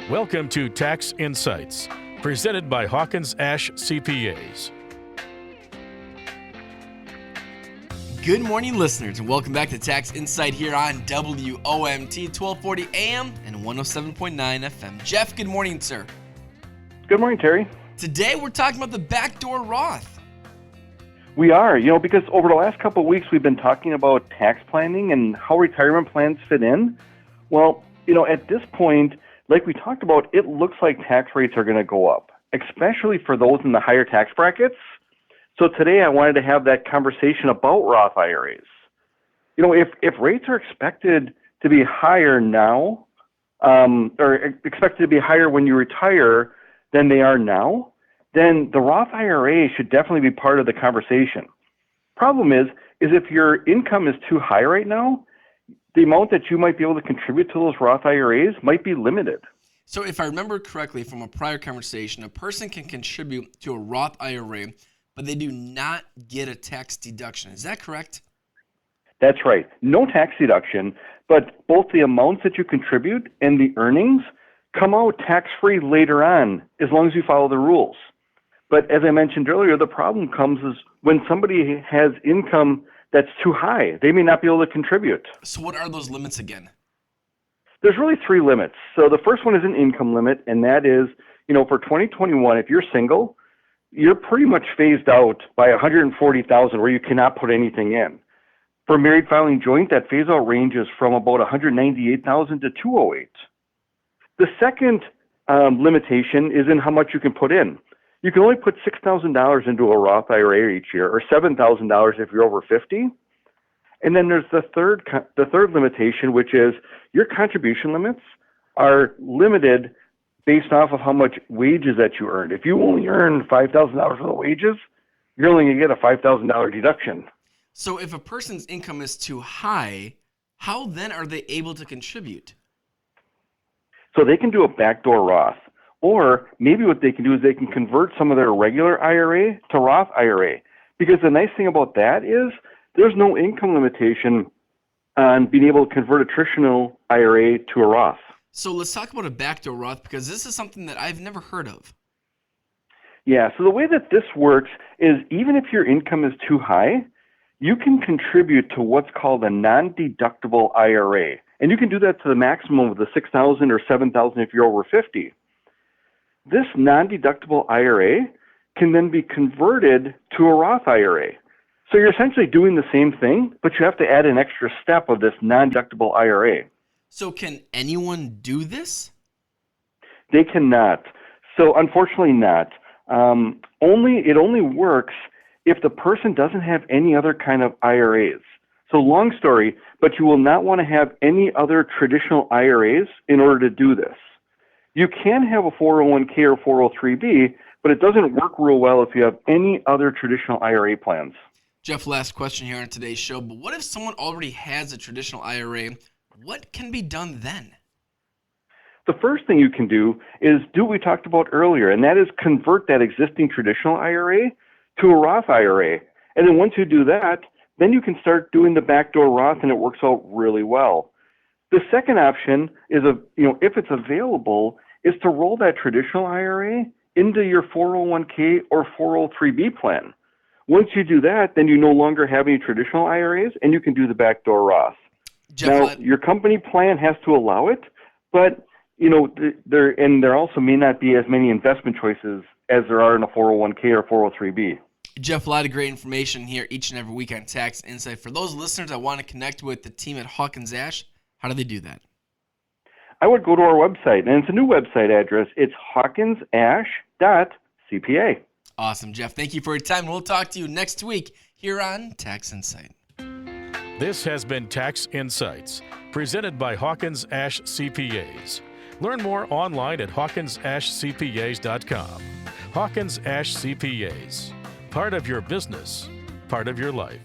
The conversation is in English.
Welcome to Tax Insights, presented by Hawkins Ash CPAs. Good morning, listeners, and welcome back to Tax Insight here on WOMT 1240 AM and 107.9 FM. Jeff, good morning, sir. Good morning, Terry. Today, we're talking about the Backdoor Roth. We are, because over the last couple of weeks, we've been talking about tax planning and how retirement plans fit in. Well, at this point, like we talked about, it looks like tax rates are going to go up, especially for those in the higher tax brackets. So today I wanted to have that conversation about Roth IRAs. If rates are expected to be higher now, or expected to be higher when you retire than they are now, then the Roth IRA should definitely be part of the conversation. Problem is if your income is too high right now, the amount that you might be able to contribute to those Roth IRAs might be limited. So if I remember correctly from a prior conversation, a person can contribute to a Roth IRA, but they do not get a tax deduction. Is that correct? That's right. No tax deduction, but both the amounts that you contribute and the earnings come out tax-free later on, as long as you follow the rules. But as I mentioned earlier, the problem comes is when somebody has income that's too high, they may not be able to contribute. So what are those limits again? There's really three limits. So the first one is an income limit, and that is, for 2021, if you're single, you're pretty much phased out by $140,000 where you cannot put anything in. For married filing joint, that phase out ranges from about $198,000 to $208,000. The second limitation is in how much you can put in. You can only put $6,000 into a Roth IRA each year, or $7,000 if you're over 50. And then there's the third limitation, which is your contribution limits are limited based off of how much wages that you earned. If you only earn $5,000 for the wages, you're only going to get a $5,000 deduction. So if a person's income is too high, how then are they able to contribute? So they can do a backdoor Roth. Or maybe what they can do is they can convert some of their regular IRA to Roth IRA. Because the nice thing about that is there's no income limitation on being able to convert a traditional IRA to a Roth. So let's talk about a backdoor Roth, because this is something that I've never heard of. Yeah, so the way that this works is even if your income is too high, you can contribute to what's called a non-deductible IRA. And you can do that to the maximum of the $6,000 or $7,000 if you're over 50. This non-deductible IRA can then be converted to a Roth IRA. So you're essentially doing the same thing, but you have to add an extra step of this non-deductible IRA. So can anyone do this? They cannot. So unfortunately not. It only works if the person doesn't have any other kind of IRAs. So long story, but you will not want to have any other traditional IRAs in order to do this. You can have a 401k or 403b, but it doesn't work real well if you have any other traditional IRA plans. Jeff, last question here on today's show, but what if someone already has a traditional IRA? What can be done then? The first thing you can do is do what we talked about earlier, and that is convert that existing traditional IRA to a Roth IRA. And then once you do that, then you can start doing the backdoor Roth, and it works out really well. The second option is, if it's available, is to roll that traditional IRA into your 401k or 403b plan. Once you do that, then you no longer have any traditional IRAs, and you can do the backdoor Roth. Jeff, your company plan has to allow it, but there also may not be as many investment choices as there are in a 401k or 403b. Jeff, a lot of great information here each and every week on Tax Insight. For those listeners that want to connect with the team at Hawkins Ash, how do they do that? I would go to our website, and it's a new website address. It's hawkinsash.cpa. Awesome, Jeff. Thank you for your time. We'll talk to you next week here on Tax Insight. This has been Tax Insights, presented by Hawkins Ash CPAs. Learn more online at hawkinsashcpas.com. Hawkins Ash CPAs. Part of your business, part of your life.